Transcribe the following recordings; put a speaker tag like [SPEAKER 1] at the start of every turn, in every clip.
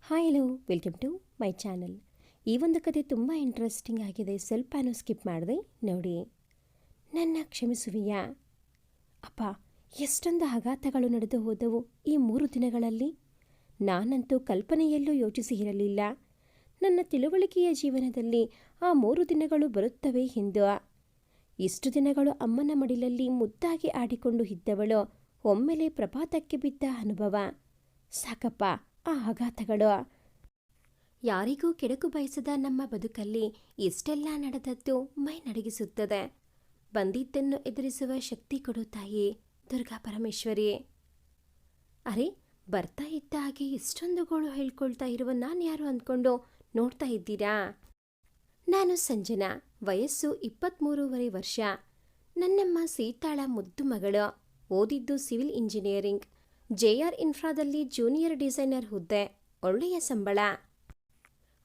[SPEAKER 1] Hi hello welcome to my channel. ಈ ಒಂದು ಕತೆ ತುಂಬ ಇಂಟ್ರೆಸ್ಟಿಂಗ್ ಆಗಿದೆ. ಸ್ವಲ್ಪನೂ ಸ್ಕಿಪ್ ಮಾಡಿದೆ ನೋಡಿ. ನನ್ನ ಕ್ಷಮಿಸುವಿಯಾ? ಅಪ್ಪ, ಎಷ್ಟೊಂದು ಆಘಾತಗಳು ನಡೆದು ಹೋದವು ಈ 3 ದಿನಗಳಲ್ಲಿ. ನಾನಂತೂ ಕಲ್ಪನೆಯಲ್ಲೂ ಯೋಚಿಸಿ ಇರಲಿಲ್ಲ ನನ್ನ ತಿಳುವಳಿಕೆಯ ಜೀವನದಲ್ಲಿ ಆ 3 ದಿನಗಳು ಬರುತ್ತವೆ ಎಂದು. ಇಷ್ಟು ದಿನಗಳು ಅಮ್ಮನ ಮಡಿಲಲ್ಲಿ ಮುದ್ದಾಗಿ ಆಡಿಕೊಂಡು ಇದ್ದವಳು ಒಮ್ಮೆಲೆ ಪ್ರಪಾತಕ್ಕೆ ಬಿದ್ದ ಅನುಭವ. ಸಾಕಪ್ಪ ಆ ಆಘಾತಗಳು. ಯಾರಿಗೂ ಕೆಡಕು ಬಯಸದ ನಮ್ಮ ಬದುಕಲ್ಲಿ ಇಷ್ಟೆಲ್ಲ ನಡೆದದ್ದು ಮೈ ನಡಗಿಸುತ್ತದೆ. ಬಂದಿದ್ದನ್ನು ಎದುರಿಸುವ ಶಕ್ತಿ ಕೊಡು ತಾಯಿ ದುರ್ಗಾ ಪರಮೇಶ್ವರಿ. ಅರೆ, ಬರ್ತಾ ಇದ್ದ ಹಾಗೆ ಇಷ್ಟೊಂದು ಗೋಳು ಹೇಳ್ಕೊಳ್ತಾ ಇರುವ ನಾನು ಯಾರು ಅಂದ್ಕೊಂಡು ನೋಡ್ತಾ ಇದ್ದೀರಾ? ನಾನು ಸಂಜನಾ, ವಯಸ್ಸು 23 ವರ್ಷ. ನನ್ನಮ್ಮ ಸೀತಾಳ ಮುದ್ದು ಮಗಳು. ಓದಿದ್ದು ಸಿವಿಲ್ ಇಂಜಿನಿಯರಿಂಗ್. JR ಇನ್ಫ್ರಾದಲ್ಲಿ ಜೂನಿಯರ್ ಡಿಸೈನರ್ ಹುದ್ದೆ. ಒಳ್ಳೆಯ ಸಂಬಳ.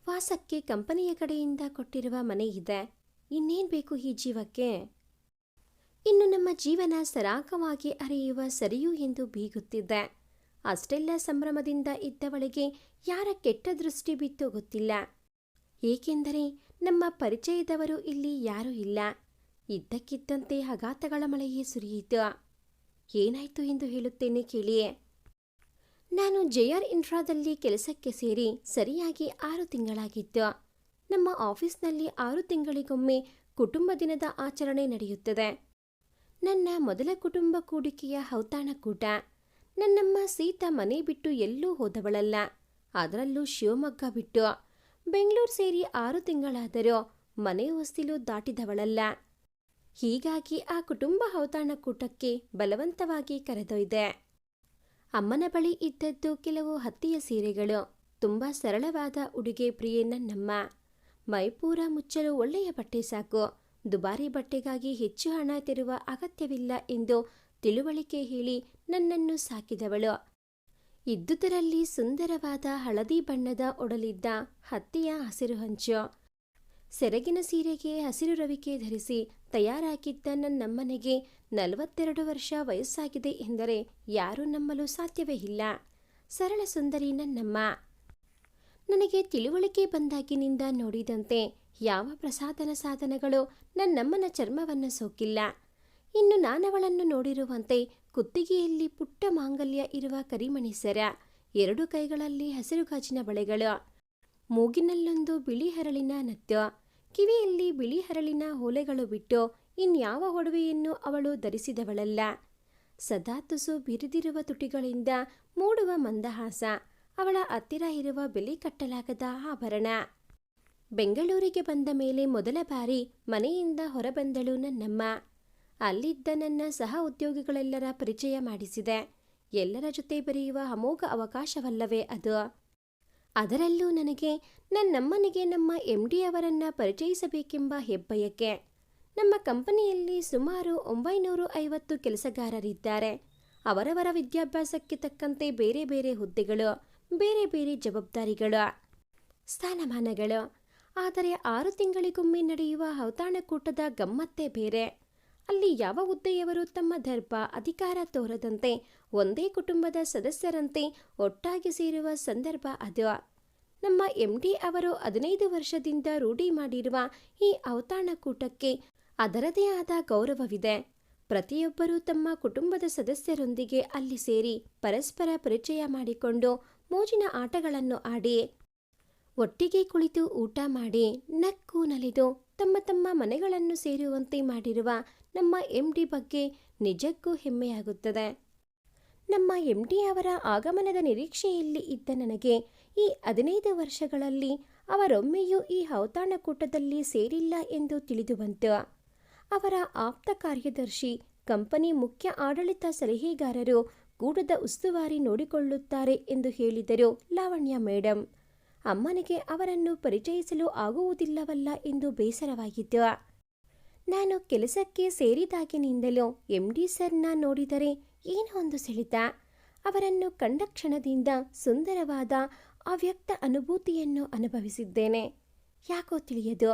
[SPEAKER 1] ವಾಸಕ್ಕೆ ಕಂಪನಿಯ ಕಡೆಯಿಂದ ಕೊಟ್ಟಿರುವ ಮನೆ ಇದೆ. ಇನ್ನೇನು ಬೇಕು ಈ ಜೀವಕ್ಕೆ? ಇನ್ನು ನಮ್ಮ ಜೀವನ ಸರಾಗವಾಗಿ ಹರಿಯುವ ಸರಿಯೂ ಎಂದು ಬೀಗುತ್ತಿದ್ದೆ. ಅಷ್ಟೆಲ್ಲ ಸಂಭ್ರಮದಿಂದ ಇದ್ದವಳಿಗೆ ಯಾರ ಕೆಟ್ಟ ದೃಷ್ಟಿ ಬಿತ್ತೋ ಗೊತ್ತಿಲ್ಲ. ಏಕೆಂದರೆ ನಮ್ಮ ಪರಿಚಯದವರು ಇಲ್ಲಿ ಯಾರೂ ಇಲ್ಲ. ಇದ್ದಕ್ಕಿದ್ದಂತೆ ಆಘಾತಗಳ ಮಳೆಯೇ ಸುರಿಯಿತು. ಏನಾಯ್ತು ಎಂದು ಹೇಳುತ್ತೇನೆ ಕೇಳಿಯೇ. ನಾನು JR ಇನ್ಫ್ರಾದಲ್ಲಿ ಕೆಲಸಕ್ಕೆ ಸೇರಿ ಸರಿಯಾಗಿ 6 ತಿಂಗಳಾಗಿತ್ತು. ನಮ್ಮ ಆಫೀಸ್ನಲ್ಲಿ 6 ತಿಂಗಳಿಗೊಮ್ಮೆ ಕುಟುಂಬ ದಿನದ ಆಚರಣೆ ನಡೆಯುತ್ತದೆ. ನನ್ನ ಮೊದಲ ಕುಟುಂಬ ಕೂಡಿಕೆಯ ಔತಣಕೂಟ. ನನ್ನಮ್ಮ ಸೀತಾ ಮನೆ ಬಿಟ್ಟು ಎಲ್ಲೂ ಹೋದವಳಲ್ಲ. ಅದರಲ್ಲೂ ಶಿವಮೊಗ್ಗ ಬಿಟ್ಟು. ಬೆಂಗಳೂರು ಸೇರಿ 6 ತಿಂಗಳಾದರೂ ಮನೆ ಹೊಸ್ತಿಲು ದಾಟಿದವಳಲ್ಲ. ಹೀಗಾಗಿ ಆ ಕುಟುಂಬ ಔತಣಕೂಟಕ್ಕೆ ಬಲವಂತವಾಗಿ ಕರೆದೊಯ್ದೆ. ಅಮ್ಮನ ಬಳಿ ಇದ್ದದ್ದು ಕೆಲವು ಹತ್ತಿಯ ಸೀರೆಗಳು. ತುಂಬ ಸರಳವಾದ ಉಡುಗೆ ಪ್ರಿಯೆ ನನ್ನಮ್ಮ. ಮೈಪೂರ ಮುಚ್ಚಲು ಒಳ್ಳೆಯ ಬಟ್ಟೆ ಸಾಕು. ದುಬಾರಿ ಬಟ್ಟೆಗಾಗಿ ಹೆಚ್ಚು ಹಣ ತೆರುವ ಅಗತ್ಯವಿಲ್ಲ ಎಂದು ತಿಳುವಳಿಕೆ ಹೇಳಿ ನನ್ನನ್ನು ಸಾಕಿದವಳು. ಇದ್ದುದರಲ್ಲಿ ಸುಂದರವಾದ ಹಳದಿ ಬಣ್ಣದ ಒಡಲಿದ್ದ ಹತ್ತಿಯ ಹಸಿರು ಹಂಚು. ಸೆರಗಿನ ಸೀರೆಗೆ ಹಸಿರು ರವಿಕೆ ಧರಿಸಿ ತಯಾರಾಗಿದ್ದ ನನ್ನಮ್ಮನಿಗೆ 42 ವರ್ಷ ವಯಸ್ಸಾಗಿದೆ ಎಂದರೆ ಯಾರೂ ನಂಬಲು ಸಾಧ್ಯವೇ ಇಲ್ಲ. ಸರಳ ಸುಂದರಿ ನನ್ನಮ್ಮ. ನನಗೆ ತಿಳುವಳಿಕೆ ಬಂದಾಗಿನಿಂದ ನೋಡಿದಂತೆ ಯಾವ ಪ್ರಸಾದನ ಸಾಧನಗಳು ನನ್ನಮ್ಮನ ಚರ್ಮವನ್ನು ಸೋಕಿಲ್ಲ. ಇನ್ನು ನಾನವಳನ್ನು ನೋಡಿರುವಂತೆ ಕುತ್ತಿಗೆಯಲ್ಲಿ ಪುಟ್ಟ ಮಾಂಗಲ್ಯ ಇರುವ ಕರಿಮಣಿ ಸರ, 2 ಕೈಗಳಲ್ಲಿ ಹಸಿರು ಗಾಜಿನ ಬಳೆಗಳು, ಮೂಗಿನಲ್ಲೊಂದು ಬಿಳಿ ಹರಳಿನ ನತ್ತು, ಕಿವಿಯಲ್ಲಿ ಬಿಳಿ ಹರಳಿನ ಓಲೆಗಳು ಬಿಟ್ಟು ಇನ್ಯಾವ ಒಡವೆಯನ್ನು ಅವಳು ಧರಿಸಿದವಳಲ್ಲ. ಸದಾ ತುಸು ಬಿರಿದಿರುವ ತುಟಿಗಳಿಂದ ಮೂಡುವ ಮಂದಹಾಸ ಅವಳ ಹತ್ತಿರ ಇರುವ ಬೆಲೆ ಕಟ್ಟಲಾಗದ ಆಭರಣ. ಬೆಂಗಳೂರಿಗೆ ಬಂದ ಮೇಲೆ ಮೊದಲ ಬಾರಿ ಮನೆಯಿಂದ ಹೊರಬಂದಳು ನನ್ನಮ್ಮ. ಅಲ್ಲಿದ್ದ ನನ್ನ ಸಹ ಉದ್ಯೋಗಿಗಳೆಲ್ಲರ ಪರಿಚಯ ಮಾಡಿಸಿದೆ. ಎಲ್ಲರ ಜೊತೆ ಬೆರೆಯುವ ಅಮೋಘ ಅವಕಾಶವಲ್ಲವೇ ಅದು. ಅದರಲ್ಲೂ ನನಗೆ ನನ್ನಮ್ಮನಿಗೆ ನಮ್ಮ MD ಅವರನ್ನ ಪರಿಚಯಿಸಬೇಕೆಂಬ ಹೆಬ್ಬಯಕೆ. ನಮ್ಮ ಕಂಪನಿಯಲ್ಲಿ ಸುಮಾರು 950 ಕೆಲಸಗಾರರಿದ್ದಾರೆ. ಅವರವರ ವಿದ್ಯಾಭ್ಯಾಸಕ್ಕೆ ತಕ್ಕಂತೆ ಬೇರೆ ಬೇರೆ ಹುದ್ದೆಗಳು, ಬೇರೆ ಬೇರೆ ಜವಾಬ್ದಾರಿಗಳು, ಸ್ಥಾನಮಾನಗಳು. ಆದರೆ 6 ತಿಂಗಳಿಗೊಮ್ಮೆ ನಡೆಯುವ ಔತಣಕೂಟದ ಗಮ್ಮತ್ತೇ ಬೇರೆ. ಅಲ್ಲಿ ಯಾವ ಹುದ್ದೆಯವರು ತಮ್ಮ ದರ್ಪ ಅಧಿಕಾರ ತೋರದಂತೆ ಒಂದೇ ಕುಟುಂಬದ ಸದಸ್ಯರಂತೆ ಒಟ್ಟಾಗಿ ಸೇರುವ ಸಂದರ್ಭ ಅದು. ನಮ್ಮ MD ಅವರು 15 ವರ್ಷದಿಂದ ರೂಢಿ ಮಾಡಿರುವ ಈ ಔತಣಕೂಟಕ್ಕೆ ಅದರದೇ ಆದ ಗೌರವವಿದೆ. ಪ್ರತಿಯೊಬ್ಬರೂ ತಮ್ಮ ಕುಟುಂಬದ ಸದಸ್ಯರೊಂದಿಗೆ ಅಲ್ಲಿ ಸೇರಿ ಪರಸ್ಪರ ಪರಿಚಯ ಮಾಡಿಕೊಂಡು ಮೋಜಿನ ಆಟಗಳನ್ನು ಆಡಿ, ಒಟ್ಟಿಗೆ ಕುಳಿತು ಊಟ ಮಾಡಿ, ನಕ್ಕು ನಲಿದು ತಮ್ಮ ತಮ್ಮ ಮನೆಗಳನ್ನು ಸೇರುವಂತೆ ಮಾಡಿರುವ ನಮ್ಮ MD ಬಗ್ಗೆ ನಿಜಕ್ಕೂ ಹೆಮ್ಮೆಯಾಗುತ್ತದೆ. ನಮ್ಮ MD ಅವರ ಆಗಮನದ ನಿರೀಕ್ಷೆಯಲ್ಲಿ ಇದ್ದ ನನಗೆ ಈ 15 ವರ್ಷಗಳಲ್ಲಿ ಅವರೊಮ್ಮೆಯೂ ಈ ಔತಣಕೂಟದಲ್ಲಿ ಸೇರಿಲ್ಲ ಎಂದು ತಿಳಿದು ಬಂತು. ಅವರ ಆಪ್ತ ಕಾರ್ಯದರ್ಶಿ, ಕಂಪನಿ ಮುಖ್ಯ ಆಡಳಿತ ಸಲಹೆಗಾರರು ಕೂಟದ ಉಸ್ತುವಾರಿ ನೋಡಿಕೊಳ್ಳುತ್ತಾರೆ ಎಂದು ಹೇಳಿದರು ಲಾವಣ್ಯ ಮೇಡಮ್. ಅಮ್ಮನಿಗೆ ಅವರನ್ನು ಪರಿಚಯಿಸಲು ಆಗುವುದಿಲ್ಲವಲ್ಲ ಎಂದು ಬೇಸರವಾಗಿತ್ತು. ನಾನು ಕೆಲಸಕ್ಕೆ ಸೇರಿದಾಗಿನಿಂದಲೂ MD ಸರ್ನ ನೋಡಿದರೆ ಏನೋ ಒಂದು ಸೆಳೆತ. ಅವರನ್ನು ಕಂಡ ಕ್ಷಣದಿಂದ ಸುಂದರವಾದ ಅವ್ಯಕ್ತ ಅನುಭೂತಿಯನ್ನು ಅನುಭವಿಸಿದ್ದೇನೆ. ಯಾಕೋ ತಿಳಿಯದು,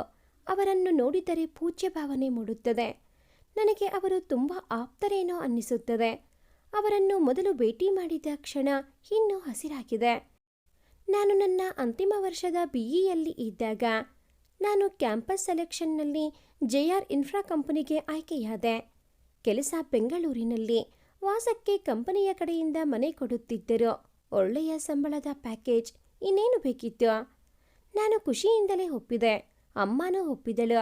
[SPEAKER 1] ಅವರನ್ನು ನೋಡಿದರೆ ಪೂಜ್ಯ ಭಾವನೆ ಮೂಡುತ್ತದೆ. ನನಗೆ ಅವರು ತುಂಬ ಆಪ್ತರೇನೋ ಅನ್ನಿಸುತ್ತದೆ. ಅವರನ್ನು ಮೊದಲು ಭೇಟಿ ಮಾಡಿದ ಕ್ಷಣ ಇನ್ನೂ ಹಸಿರಾಗಿದೆ. ನಾನು ನನ್ನ ಅಂತಿಮ ವರ್ಷದ BEಯಲ್ಲಿ ಇದ್ದಾಗ ನಾನು ಕ್ಯಾಂಪಸ್ ಸೆಲೆಕ್ಷನ್ನಲ್ಲಿ JR ಇನ್ಫ್ರಾ ಕಂಪನಿಗೆ ಆಯ್ಕೆಯಾದೆ. ಕೆಲಸ ಬೆಂಗಳೂರಿನಲ್ಲಿ, ವಾಸಕ್ಕೆ ಕಂಪನಿಯ ಕಡೆಯಿಂದ ಮನೆ ಕೊಡುತ್ತಿದ್ದರು. ಒಳ್ಳೆಯ ಸಂಬಳದ ಪ್ಯಾಕೇಜ್, ಇನ್ನೇನು ಬೇಕಿತ್ತು. ನಾನು ಖುಷಿಯಿಂದಲೇ ಒಪ್ಪಿದೆ. ಅಮ್ಮನೂ ಒಪ್ಪಿದಳು.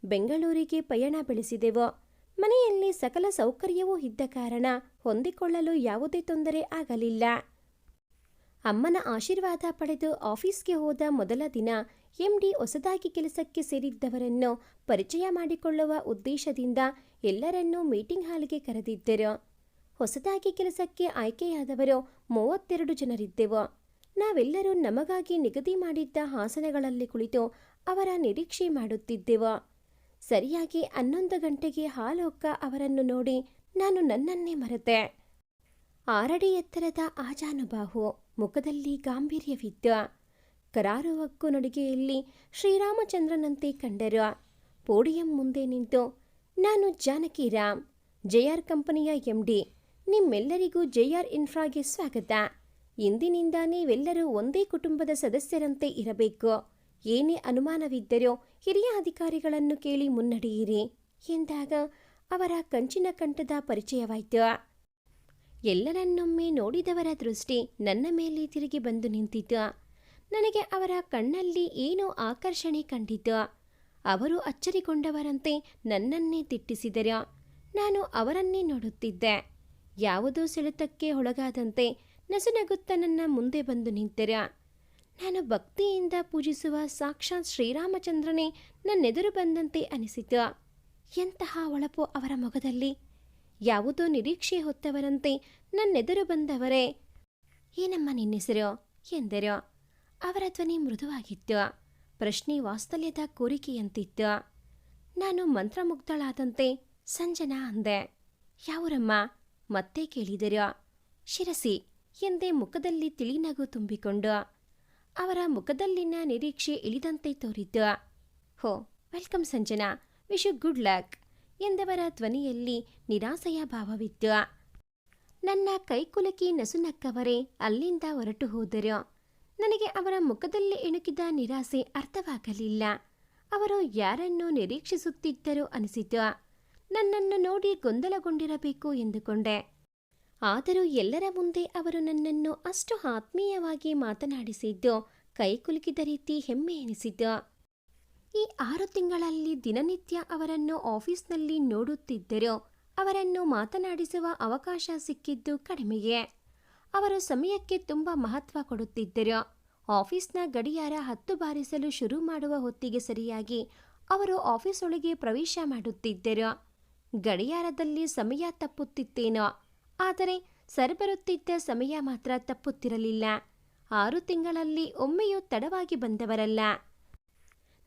[SPEAKER 1] ಬೆಂಗಳೂರಿಗೆ ಪಯಣ ಬೆಳೆಸಿದೆವು. ಮನೆಯಲ್ಲಿ ಸಕಲ ಸೌಕರ್ಯವೂ ಇದ್ದ ಕಾರಣ ಹೊಂದಿಕೊಳ್ಳಲು ಯಾವುದೇ ತೊಂದರೆ ಆಗಲಿಲ್ಲ. ಅಮ್ಮನ ಆಶೀರ್ವಾದ ಪಡೆದು ಆಫೀಸ್ಗೆ ಹೋದ ಮೊದಲ ದಿನ MD ಹೊಸದಾಗಿ ಕೆಲಸಕ್ಕೆ ಸೇರಿದ್ದವರನ್ನು ಪರಿಚಯ ಮಾಡಿಕೊಳ್ಳುವ ಉದ್ದೇಶದಿಂದ ಎಲ್ಲರನ್ನೂ ಮೀಟಿಂಗ್ ಹಾಲ್ಗೆ ಕರೆದಿದ್ದರು. ಹೊಸದಾಗಿ ಕೆಲಸಕ್ಕೆ ಆಯ್ಕೆಯಾದವರು 32 ಜನರಿದ್ದೆವು. ನಾವೆಲ್ಲರೂ ನಮಗಾಗಿ ನಿಗದಿ ಮಾಡಿದ್ದ ಆಸನಗಳಲ್ಲಿ ಕುಳಿತು ಅವರ ನಿರೀಕ್ಷೆ ಮಾಡುತ್ತಿದ್ದೆವು. ಸರಿಯಾಗಿ 11 ಗಂಟೆಗೆ ಹಾಲೊಕ್ಕ ಅವರನ್ನು ನೋಡಿ ನಾನು ನನ್ನನ್ನೇ ಮರೆತೆ. 6 ಅಡಿ ಎತ್ತರದ ಆಜಾನುಬಾಹು, ಮುಖದಲ್ಲಿ ಗಾಂಭೀರ್ಯವಿತ್ತು. ಕರಾರುವಕ್ಕು ನಡಿಗೆಯಲ್ಲಿ ಶ್ರೀರಾಮಚಂದ್ರನಂತೆ ಕಂಡರು. ಪೋಡಿಯಂ ಮುಂದೆ ನಿಂತು, ನಾನು ಜಾನಕಿರಾಮ್, JR ಕಂಪನಿಯ MD. ನಿಮ್ಮೆಲ್ಲರಿಗೂ JR ಇನ್ಫ್ರಾಗೆ ಸ್ವಾಗತ. ಇಂದಿನಿಂದ ನೀವೆಲ್ಲರೂ ಒಂದೇ ಕುಟುಂಬದ ಸದಸ್ಯರಂತೆ ಇರಬೇಕು. ಏನೇ ಅನುಮಾನವಿದ್ದರೋ ಹಿರಿಯ ಅಧಿಕಾರಿಗಳನ್ನು ಕೇಳಿ ಮುನ್ನಡೆಯಿರಿ ಎಂದಾಗ ಅವರ ಕಂಚಿನ ಕಂಠದ ಪರಿಚಯವಾಯಿತು. ಎಲ್ಲರನ್ನೊಮ್ಮೆ ನೋಡಿದವರ ದೃಷ್ಟಿ ನನ್ನ ಮೇಲೆ ತಿರುಗಿ ಬಂದು ನಿಂತಿತು. ನನಗೆ ಅವರ ಕಣ್ಣಲ್ಲಿ ಏನೋ ಆಕರ್ಷಣೆ ಕಂಡಿತು. ಅವರು ಅಚ್ಚರಿಗೊಂಡವರಂತೆ ನನ್ನನ್ನೇ ದಿಟ್ಟಿಸಿದರು. ನಾನು ಅವರನ್ನೇ ನೋಡುತ್ತಿದ್ದೆ. ಯಾವುದೋ ಸೆಳೆತಕ್ಕೆ ಒಳಗಾದಂತೆ ನಸುನಗುತ್ತ ನನ್ನ ಮುಂದೆ ಬಂದು ನಿಂತರು. ನಾನು ಭಕ್ತಿಯಿಂದ ಪೂಜಿಸುವ ಸಾಕ್ಷಾತ್ ಶ್ರೀರಾಮಚಂದ್ರನೇ ನನ್ನೆದುರು ಬಂದಂತೆ ಅನಿಸಿತು. ಎಂತಹ ಹೊಳಪು ಅವರ ಮೊಗದಲ್ಲಿ! ಯಾವುದೋ ನಿರೀಕ್ಷೆ ಹೊತ್ತವರಂತೆ ನನ್ನೆದುರು ಬಂದವರೇ, ಏನಮ್ಮ ನಿನ್ನೆಸರು ಎಂದರು. ಅವರ ಧ್ವನಿ ಮೃದುವಾಗಿತ್ತು. ಪ್ರಶ್ನೆ ವಾತ್ಸಲ್ಯದ ಕೋರಿಕೆಯಂತಿತ್ತು. ನಾನು ಮಂತ್ರಮುಗ್ಧಳಾದಂತೆ ಸಂಜನಾ ಅಂದೆ. ಯಾವೂರಮ್ಮ ಮತ್ತೆ ಕೇಳಿದರು. ಶಿರಸಿ ಎಂದೇ ಮುಖದಲ್ಲಿ ತಿಳಿನಗು ತುಂಬಿಕೊಂಡು. ಅವರ ಮುಖದಲ್ಲಿನ ನಿರೀಕ್ಷೆ ಇಳಿದಂತೆ ತೋರಿತು. ಹೋ, welcome Sanjana, wish you good luck ಎಂದವರ ಧ್ವನಿಯಲ್ಲಿ ನಿರಾಸೆಯ ಭಾವವಿತ್ತು. ನನ್ನ ಕೈಕುಲುಕಿ ನಸುನಕ್ಕವರೇ ಅಲ್ಲಿಂದ ಹೊರಟು ಹೋದರು. ನನಗೆ ಅವರ ಮುಖದಲ್ಲಿ ಇಣುಕಿದ ನಿರಾಸೆ ಅರ್ಥವಾಗಲಿಲ್ಲ. ಅವರು ಯಾರನ್ನು ನಿರೀಕ್ಷಿಸುತ್ತಿದ್ದರು ಅನಿಸಿತು. ನನ್ನನ್ನು ನೋಡಿ ಗೊಂದಲಗೊಂಡಿರಬೇಕು ಎಂದುಕೊಂಡೆ. ಆದರೂ ಎಲ್ಲರ ಮುಂದೆ ಅವರು ನನ್ನನ್ನು ಅಷ್ಟು ಆತ್ಮೀಯವಾಗಿ ಮಾತನಾಡಿಸಿದ್ದು ಕೈಕುಲುಕಿದ ರೀತಿ ಹೆಮ್ಮೆ ಎನಿಸಿತು. ಈ 6 ತಿಂಗಳಲ್ಲಿ ದಿನನಿತ್ಯ ಅವರನ್ನು ಆಫೀಸ್ನಲ್ಲಿ ನೋಡುತ್ತಿದ್ದರೂ ಅವರನ್ನು ಮಾತನಾಡಿಸುವ ಅವಕಾಶ ಸಿಕ್ಕಿದ್ದು ಕಡಿಮೆಯೇ. ಅವರು ಸಮಯಕ್ಕೆ ತುಂಬ ಮಹತ್ವ ಕೊಡುತ್ತಿದ್ದರು. ಆಫೀಸ್ನ ಗಡಿಯಾರ 10 ಬಾರಿಸಲು ಶುರು ಮಾಡುವ ಹೊತ್ತಿಗೆ ಸರಿಯಾಗಿ ಅವರು ಆಫೀಸ್ ಒಳಗೆ ಪ್ರವೇಶ ಮಾಡುತ್ತಿದ್ದರು. ಗಡಿಯಾರದಲ್ಲಿ ಸಮಯ ತಪ್ಪುತ್ತಿತ್ತೇನೋ, ಆದರೆ ಸರ್ ಬರುತ್ತಿದ್ದ ಸಮಯ ಮಾತ್ರ ತಪ್ಪುತ್ತಿರಲಿಲ್ಲ. 6 ತಿಂಗಳಲ್ಲಿ ಒಮ್ಮೆಯೂ ತಡವಾಗಿ ಬಂದವರಲ್ಲ.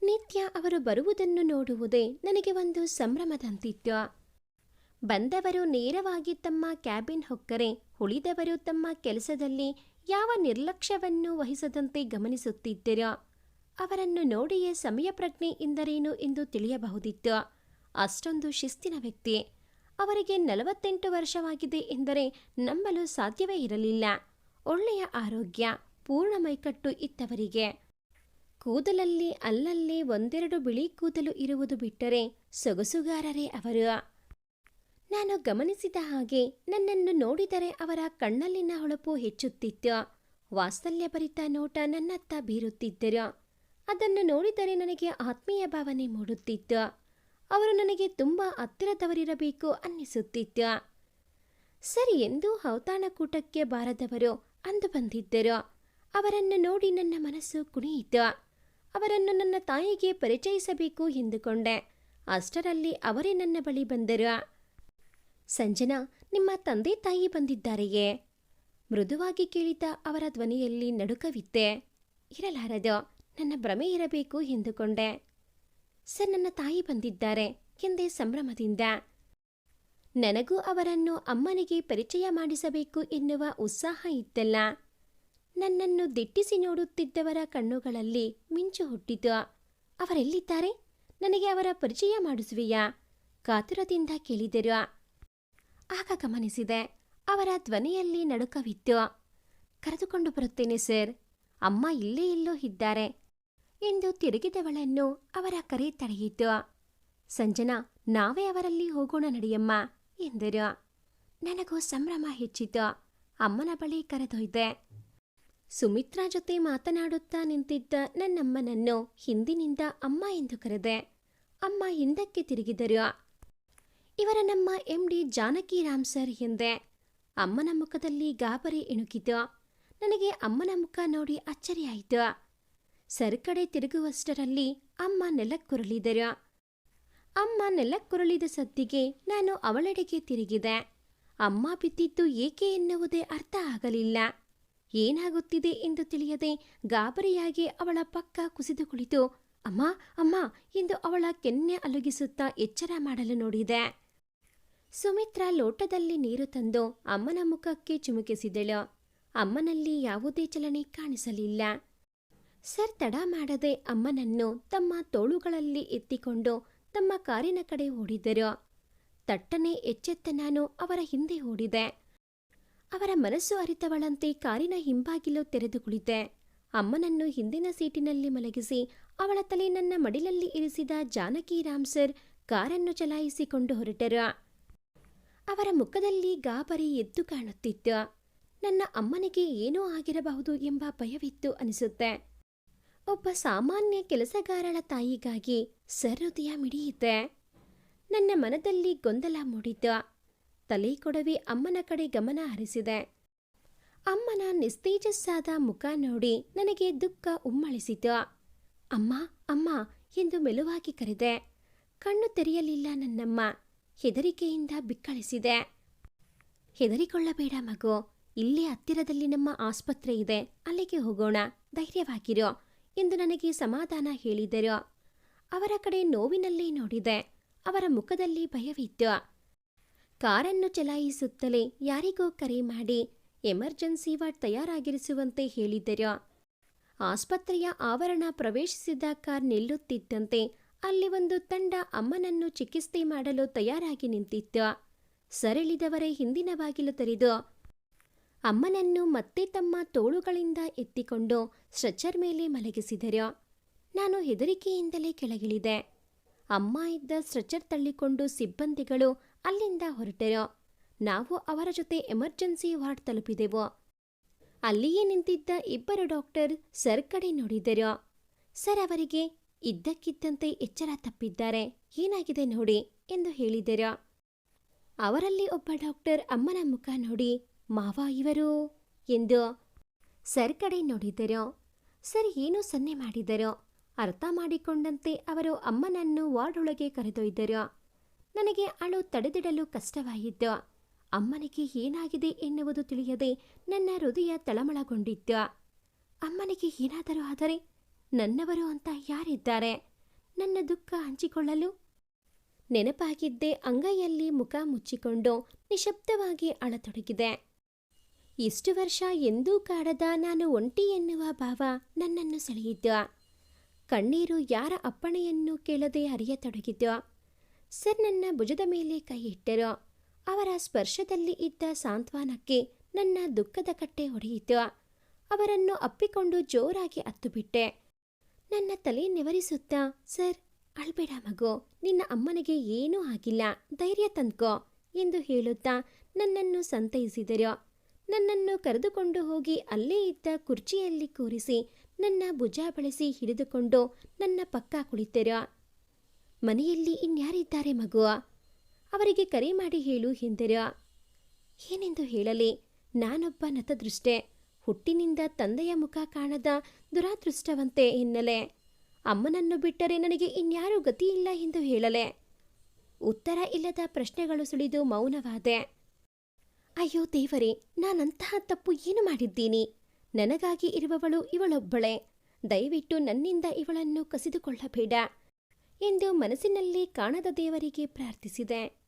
[SPEAKER 1] ನಿತ್ಯ ಅವರು ಬರುವುದನ್ನು ನೋಡುವುದೇ ನನಗೆ ಒಂದು ಸಂಭ್ರಮದಂತಿತ್ತು. ಬಂದವರು ನೇರವಾಗಿ ತಮ್ಮ ಕ್ಯಾಬಿನ್ ಹೊಕ್ಕರೆ ಉಳಿದವರು ತಮ್ಮ ಕೆಲಸದಲ್ಲಿ ಯಾವ ನಿರ್ಲಕ್ಷ್ಯವನ್ನು ವಹಿಸದಂತೆ ಗಮನಿಸುತ್ತಿದ್ದರು. ಅವರನ್ನು ನೋಡಿಯೇ ಸಮಯ ಪ್ರಜ್ಞೆ ಎಂದರೇನು ಎಂದು ತಿಳಿಯಬಹುದಿತ್ತು. ಅಷ್ಟೊಂದು ಶಿಸ್ತಿನ ವ್ಯಕ್ತಿ. ಅವರಿಗೆ 48 ವರ್ಷವಾಗಿದೆ ಎಂದರೆ ನಂಬಲು ಸಾಧ್ಯವೇ ಇರಲಿಲ್ಲ. ಒಳ್ಳೆಯ ಆರೋಗ್ಯ, ಪೂರ್ಣ ಮೈಕಟ್ಟು ಇತ್ತವರಿಗೆ. ಕೂದಲಲ್ಲಿ ಅಲ್ಲಲ್ಲಿ ಒಂದೆರಡು ಬಿಳಿ ಕೂದಲು ಇರುವುದು ಬಿಟ್ಟರೆ ಸೊಗಸುಗಾರರೇ ಅವರು. ನಾನು ಗಮನಿಸಿದ ಹಾಗೆ ನನ್ನನ್ನು ನೋಡಿದರೆ ಅವರ ಕಣ್ಣಲ್ಲಿನ ಹೊಳಪು ಹೆಚ್ಚುತ್ತಿತ್ತು. ವಾತ್ಸಲ್ಯಭರಿತ ನೋಟ ನನ್ನತ್ತ ಬೀರುತ್ತಿದ್ದರು. ಅದನ್ನು ನೋಡಿದರೆ ನನಗೆ ಆತ್ಮೀಯ ಭಾವನೆ ಮೂಡುತ್ತಿತ್ತು. ಅವರು ನನಗೆ ತುಂಬ ಹತ್ತಿರದವರಿರಬೇಕು ಅನ್ನಿಸುತ್ತಿತ್ತು. ಸರಿ ಎಂದು ಔತಣಕೂಟಕ್ಕೆ ಬಾರದವರು ಅಂದು ಬಂದಿದ್ದರು. ಅವರನ್ನು ನೋಡಿ ನನ್ನ ಮನಸ್ಸು ಕುಣಿಯಿತು. ಅವರನ್ನು ನನ್ನ ತಾಯಿಗೆ ಪರಿಚಯಿಸಬೇಕು ಎಂದುಕೊಂಡೆ. ಅಷ್ಟರಲ್ಲಿ ಅವರೇ ನನ್ನ ಬಳಿ ಬಂದರು. ಸಂಜನಾ, ನಿಮ್ಮ ತಂದೆ ತಾಯಿ ಬಂದಿದ್ದಾರೆಯೇ? ಮೃದುವಾಗಿ ಕೇಳಿದ ಅವರ ಧ್ವನಿಯಲ್ಲಿ ನಡುಕವಿತ್ತೆ. ಇರಲಾರದು, ನನ್ನ ಭ್ರಮೆ ಇರಬೇಕು ಎಂದುಕೊಂಡೆ. ಸರ್, ನನ್ನ ತಾಯಿ ಬಂದಿದ್ದಾರೆ ಎಂದೇ ಸಂಭ್ರಮದಿಂದ. ನನಗೂ ಅವರನ್ನು ಅಮ್ಮನಿಗೆ ಪರಿಚಯ ಮಾಡಿಸಬೇಕು ಎನ್ನುವ ಉತ್ಸಾಹ ಇತ್ತಲ್ಲ. ನನ್ನನ್ನು ದಿಟ್ಟಿಸಿ ನೋಡುತ್ತಿದ್ದವರ ಕಣ್ಣುಗಳಲ್ಲಿ ಮಿಂಚು ಹುಟ್ಟಿತು. ಅವರೆಲ್ಲಿದ್ದಾರೆ? ನನಗೆ ಅವರ ಪರಿಚಯ ಮಾಡಿಸುವೆಯಾ? ಕಾತುರದಿಂದ ಕೇಳಿದರು. ಆಗ ಗಮನಿಸಿದೆ, ಅವರ ಧ್ವನಿಯಲ್ಲಿ ನಡುಕವಿತ್ತು. ಕರೆದುಕೊಂಡು ಬರುತ್ತೇನೆ ಸರ್. ಅಮ್ಮ ಇಲ್ಲೇ ಎಲ್ಲೋ ಇದ್ದಾರೆ ಎಂದು ತಿರುಗಿದವಳನ್ನು ಅವರ ಕರೆ ತಡೆಯಿತು. ಸಂಜನಾ, ನಾವೇ ಅವರಲ್ಲಿ ಹೋಗೋಣ ನಡೆಯಮ್ಮ ಎಂದರು. ನನಗೂ ಸಂಭ್ರಮ ಹೆಚ್ಚಿತು. ಅಮ್ಮನ ಬಳಿ ಕರೆದೊಯ್ದೆ. ಸುಮಿತ್ರಾ ಜೊತೆ ಮಾತನಾಡುತ್ತಾ ನಿಂತಿದ್ದ ನನ್ನಮ್ಮನನ್ನು ಹಿಂದಿನಿಂದ ಅಮ್ಮ ಎಂದು ಕರೆದೆ. ಅಮ್ಮ ಹಿಂದಕ್ಕೆ ತಿರುಗಿದರು. ಇವರ ನಮ್ಮ MD ಜಾನಕಿರಾಮ್ ಸರ್ ಎಂದೆ. ಅಮ್ಮನ ಮುಖದಲ್ಲಿ ಗಾಬರಿ ಇಣುಕಿತು. ನನಗೆ ಅಮ್ಮನ ಮುಖ ನೋಡಿ ಅಚ್ಚರಿಯಾಯಿತು. ಸರ್ ಕಡೆ ತಿರುಗುವಷ್ಟರಲ್ಲಿ ಅಮ್ಮ ನೆಲಕ್ಕುರುಳಿದರು. ಅಮ್ಮ ನೆಲಕ್ಕುರುಳಿದ ಸದ್ದಿಗೆ ನಾನು ಅವಳೆಡೆಗೆ ತಿರುಗಿದೆ. ಅಮ್ಮ ಬಿದ್ದಿದ್ದು ಏಕೆ ಎನ್ನುವುದೇ ಅರ್ಥ ಆಗಲಿಲ್ಲ. ಏನಾಗುತ್ತಿದೆ ಎಂದು ತಿಳಿಯದೆ ಗಾಬರಿಯಾಗಿ ಅವಳ ಪಕ್ಕ ಕುಸಿದು ಕುಳಿತು ಅಮ್ಮ ಅಮ್ಮ ಎಂದು ಅವಳ ಕೆನ್ನೆ ಅಲುಗಿಸುತ್ತಾ ಎಚ್ಚರ ಮಾಡಲು ನೋಡಿದೆ. ಸುಮಿತ್ರಾ ಲೋಟದಲ್ಲಿ ನೀರು ತಂದು ಅಮ್ಮನ ಮುಖಕ್ಕೆ ಚಿಮುಕಿಸಿದಳು. ಅಮ್ಮನಲ್ಲಿ ಯಾವುದೇ ಚಲನೆ ಕಾಣಿಸಲಿಲ್ಲ. ಸರ್ ತಡ ಮಾಡದೆ ಅಮ್ಮನನ್ನು ತಮ್ಮ ತೋಳುಗಳಲ್ಲಿ ಎತ್ತಿಕೊಂಡು ತಮ್ಮ ಕಾರಿನ ಕಡೆ ಓಡಿದರು. ತಟ್ಟನೆ ಎಚ್ಚೆತ್ತ ನಾನು ಅವರ ಹಿಂದೆ ಓಡಿದೆ. ಅವರ ಮನಸ್ಸು ಅರಿತವಳಂತೆ ಕಾರಿನ ಹಿಂಬಾಗಿಲು ತೆರೆದು ಕುಳಿತೆ. ಅಮ್ಮನನ್ನು ಹಿಂದಿನ ಸೀಟಿನಲ್ಲಿ ಮಲಗಿಸಿ ಅವಳ ತಲೆ ನನ್ನ ಮಡಿಲಲ್ಲಿ ಇರಿಸಿದ ಜಾನಕಿರಾಮ್ ಸರ್ ಕಾರನ್ನು ಚಲಾಯಿಸಿಕೊಂಡು ಹೊರಟರು. ಅವರ ಮುಖದಲ್ಲಿ ಗಾಬರಿ ಎದ್ದು ಕಾಣುತ್ತಿತ್ತು. ನನ್ನ ಅಮ್ಮನಿಗೆ ಏನೋ ಆಗಿರಬಹುದು ಎಂಬ ಭಯವಿತ್ತು ಅನಿಸುತ್ತೆ. ಒಬ್ಬ ಸಾಮಾನ್ಯ ಕೆಲಸಗಾರಳ ತಾಯಿಗಾಗಿ ಸರ್ ಹೃದಯ ಮಿಡಿಯಿತೆ. ನನ್ನ ಮನದಲ್ಲಿ ಗೊಂದಲ ಮೂಡಿತು. ತಲೆ ಕೊಡವಿ ಅಮ್ಮನ ಕಡೆ ಗಮನ ಹರಿಸಿದೆ. ಅಮ್ಮನ ನಿಸ್ತೇಜಸ್ಸಾದ ಮುಖ ನೋಡಿ ನನಗೆ ದುಃಖ ಉಮ್ಮಳಿಸಿತು. ಅಮ್ಮ ಅಮ್ಮ ಎಂದು ಮೆಲುವಾಗಿ ಕರೆದೆ. ಕಣ್ಣು ತೆರೆಯಲಿಲ್ಲ ನನ್ನಮ್ಮ. ಹೆದರಿಕೆಯಿಂದ ಬಿಕ್ಕಳಿಸಿದೆ. ಹೆದರಿಕೊಳ್ಳಬೇಡ ಮಗು, ಇಲ್ಲೇ ಹತ್ತಿರದಲ್ಲಿ ನಮ್ಮ ಆಸ್ಪತ್ರೆ ಇದೆ, ಅಲ್ಲಿಗೆ ಹೋಗೋಣ, ಧೈರ್ಯವಾಗಿರೋ ಎಂದು ನನಗೆ ಸಮಾಧಾನ ಹೇಳಿದರು. ಅವರ ಕಡೆ ನೋವಿನಲ್ಲೇ ನೋಡಿದೆ. ಅವರ ಮುಖದಲ್ಲಿ ಭಯವಿತ್ತು. ಕಾರನ್ನು ಚಲಾಯಿಸುತ್ತಲೇ ಯಾರಿಗೋ ಕರೆ ಮಾಡಿ ಎಮರ್ಜೆನ್ಸಿ ವಾರ್ಡ್ ತಯಾರಾಗಿರಿಸುವಂತೆ ಹೇಳಿದ್ದರು. ಆಸ್ಪತ್ರೆಯ ಆವರಣ ಪ್ರವೇಶಿಸಿದ ಕಾರ್ ನಿಲ್ಲುತ್ತಿದ್ದಂತೆ ಅಲ್ಲಿ ಒಂದು ತಂಡ ಅಮ್ಮನನ್ನು ಚಿಕಿತ್ಸೆ ಮಾಡಲು ತಯಾರಾಗಿ ನಿಂತಿತ್ತು. ಸರಿಳಿದವರೇ ಹಿಂದಿನ ಬಾಗಿಲು ತೆರೆದು ಅಮ್ಮನನ್ನು ಮತ್ತೆ ತಮ್ಮ ತೋಳುಗಳಿಂದ ಎತ್ತಿಕೊಂಡು ಸ್ಟ್ರೆಚರ್ ಮೇಲೆ ಮಲಗಿಸಿದರು. ನಾನು ಹೆದರಿಕೆಯಿಂದಲೇ ಕೆಳಗಿಳಿದೆ. ಅಮ್ಮ ಇದ್ದ ಸ್ಟ್ರೆಚರ್ ತಳ್ಳಿಕೊಂಡು ಸಿಬ್ಬಂದಿಗಳು ಅಲ್ಲಿಂದ ಹೊರಟರು. ನಾವು ಅವರ ಜೊತೆ ಎಮರ್ಜೆನ್ಸಿ ವಾರ್ಡ್ ತಲುಪಿದೆವು. ಅಲ್ಲಿಯೇ ನಿಂತಿದ್ದ ಇಬ್ಬರು ಡಾಕ್ಟರ್ ಸರ್ ಕಡೆ ನೋಡಿದರು. ಸರ್ ಅವರಿಗೆ ಇದ್ದಕ್ಕಿದ್ದಂತೆ ಎಚ್ಚರ ತಪ್ಪಿದ್ದಾರೆ, ಏನಾಗಿದೆ ನೋಡಿ ಎಂದು ಹೇಳಿದರು. ಅವರಲ್ಲಿ ಒಬ್ಬ ಡಾಕ್ಟರ್ ಅಮ್ಮನ ಮುಖ ನೋಡಿ ಮಾವ ಇವರು ಎಂದು ಸರ್ ಕಡೆ ನೋಡಿದರು. ಸರ್ ಏನೋ ಸನ್ನೆ ಮಾಡಿದರು. ಅರ್ಥ ಮಾಡಿಕೊಂಡಂತೆ ಅವರು ಅಮ್ಮನನ್ನು ವಾರ್ಡ್ ಒಳಗೆ ಕರೆದೊಯ್ದರು. ನನಗೆ ಅಳು ತಡೆದಿಡಲು ಕಷ್ಟವಾಯಿತು. ಅಮ್ಮನಿಗೆ ಏನಾಗಿದೆ ಎನ್ನುವುದು ತಿಳಿಯದೆ ನನ್ನ ಹೃದಯ ತಳಮಳಗೊಂಡಿತ್ತು. ಅಮ್ಮನಿಗೆ ಏನಾದರೂ ಆದರೆ ನನ್ನವರು ಅಂತ ಯಾರಿದ್ದಾರೆ ನನ್ನ ದುಃಖ ಹಂಚಿಕೊಳ್ಳಲು? ನೆನಪಾಗಿದ್ದೇ ಅಂಗೈಯಲ್ಲಿ ಮುಖ ಮುಚ್ಚಿಕೊಂಡು ನಿಶಬ್ದವಾಗಿ ಅಳತೊಡಗಿದೆ. ಇಷ್ಟು ವರ್ಷ ಎಂದೂ ಕಾಡದ ನಾನು ಒಂಟಿ ಎನ್ನುವ ಭಾವ ನನ್ನನ್ನು ಸೆಳೆಯಿತು. ಕಣ್ಣೀರು ಯಾರ ಅಪ್ಪಣೆಯನ್ನು ಕೇಳದೆ ಹರಿಯತೊಡಗಿತು. ಸರ್ ನನ್ನ ಭುಜದ ಮೇಲೆ ಕೈ ಇಟ್ಟರು. ಅವರ ಸ್ಪರ್ಶದಲ್ಲಿ ಇದ್ದ ಸಾಂತ್ವನಕ್ಕೆ ನನ್ನ ದುಃಖದ ಕಟ್ಟೆ ಹೊಡೆಯಿತು. ಅವರನ್ನು ಅಪ್ಪಿಕೊಂಡು ಜೋರಾಗಿ ಅತ್ತುಬಿಟ್ಟೆ. ನನ್ನ ತಲೆ ನೆವರಿಸುತ್ತಾ, ಸರ್ ಅಳ್ಬೇಡ ಮಗು, ನಿನ್ನ ಅಮ್ಮನಿಗೆ ಏನೂ ಆಗಿಲ್ಲ, ಧೈರ್ಯ ತಂದ್ಕೋ ಎಂದು ಹೇಳುತ್ತಾ ನನ್ನನ್ನು ಸಂತೈಸಿದರು. ನನ್ನನ್ನು ಕರೆದುಕೊಂಡು ಹೋಗಿ ಅಲ್ಲೇ ಇದ್ದ ಕುರ್ಚಿಯಲ್ಲಿ ಕೂರಿಸಿ ನನ್ನ ಭುಜ ಬಳಸಿ ಹಿಡಿದುಕೊಂಡು ನನ್ನ ಪಕ್ಕ ಕುಳಿತರು. ಮನೆಯಲ್ಲಿ ಇನ್ಯಾರಿದ್ದಾರೆ ಮಗು? ಅವರಿಗೆ ಕರೆ ಮಾಡಿ ಹೇಳು ಎಂದರು. ಏನೆಂದು ಹೇಳಲಿ? ನಾನೊಬ್ಬ ನತದೃಷ್ಟೆ. ಹುಟ್ಟಿನಿಂದ ತಂದೆಯ ಮುಖ ಕಾಣದ ದುರಾದೃಷ್ಟವಂತೆ ಎನ್ನಲೆ. ಅಮ್ಮನನ್ನು ಬಿಟ್ಟರೆ ನನಗೆ ಇನ್ಯಾರೂ ಗತಿಯಿಲ್ಲ ಎಂದು ಹೇಳಲೆ. ಉತ್ತರ ಇಲ್ಲದ ಪ್ರಶ್ನೆಗಳು ಸುಳಿದು ಮೌನವಾದೆ. ಅಯ್ಯೋ ದೇವರೇ, ನಾನಂತಹ ತಪ್ಪು ಏನು ಮಾಡಿದ್ದೀನಿ? ನನಗಾಗಿ ಇರುವವಳು ಇವಳೊಬ್ಬಳೆ. ದಯವಿಟ್ಟು ನನ್ನಿಂದ ಇವಳನ್ನು ಕಸಿದುಕೊಳ್ಳಬೇಡ ಎಂದು ಮನಸ್ಸಿನಲ್ಲಿ ಕಾಣದ ದೇವರಿಗೆ ಪ್ರಾರ್ಥಿಸಿದೆ.